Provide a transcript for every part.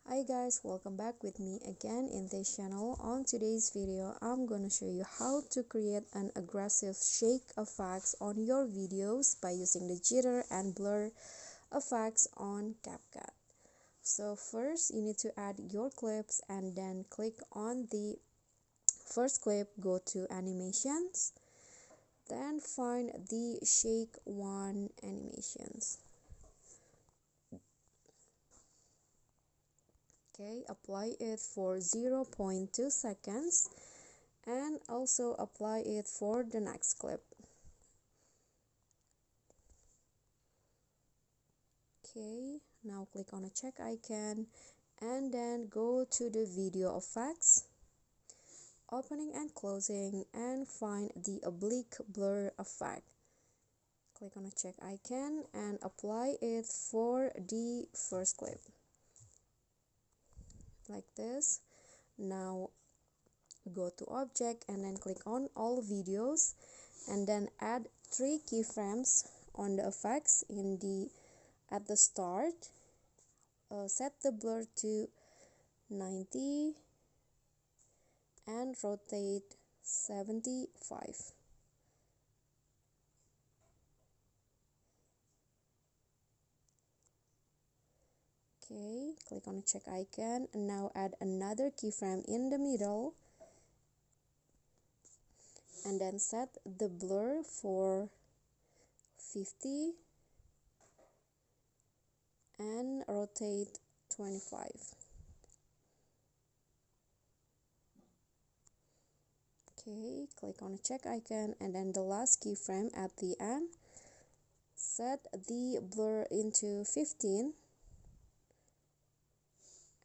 Hi guys, welcome back with me again in this channel. On today's video, I'm gonna show you how to create an aggressive shake effects on your videos by using the jitter and blur effects on CapCut. So first, you need to add your clips and then click on the first clip, go to animations, then find the shake one animations. Okay, apply it for 0.2 seconds and also apply it for the next clip. Okay, now click on a check icon and then go to the video effects, opening and closing, and find the oblique blur effect. Click on a check icon and apply it for the first clip like this. Now go to object and then click on all videos and then add 3 keyframes on the effects at the start. Set the blur to 90 and rotate 75. Okay, click on the check icon and now add another keyframe in the middle and then set the blur for 50 and rotate 25. Okay, click on the check icon and then the last keyframe at the end, set the blur into 15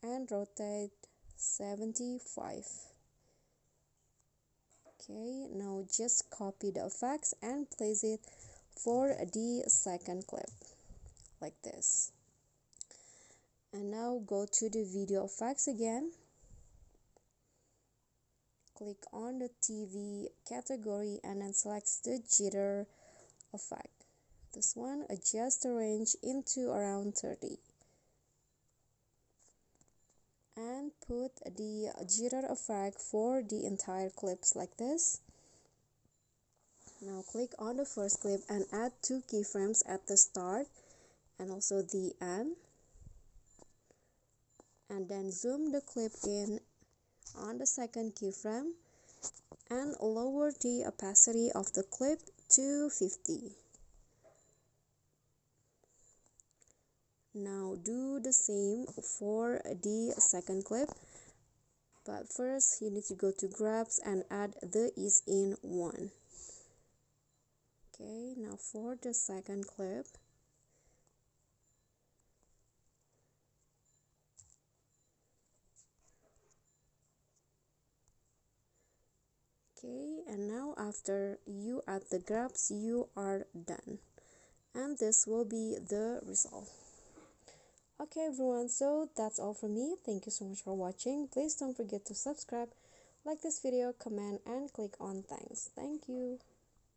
and rotate 75. Okay, now just copy the effects and place it for the second clip like this. And now go to the video effects again, click on the TV category and then select the jitter effect. This one, adjust the range into around 30 and put the jitter effect for the entire clips like this. Now click on the first clip and add 2 keyframes at the start and also the end, and then zoom the clip in on the second keyframe and lower the opacity of the clip to 50. Now do the same for the second clip, but first you need to go to grabs and add the ease in 1. Okay, now for the second clip, okay, and now after you add the grabs, you are done, and this will be the result. Okay everyone, so that's all from me. Thank you so much for watching. Please don't forget to subscribe, like this video, comment, and click on thanks. Thank you.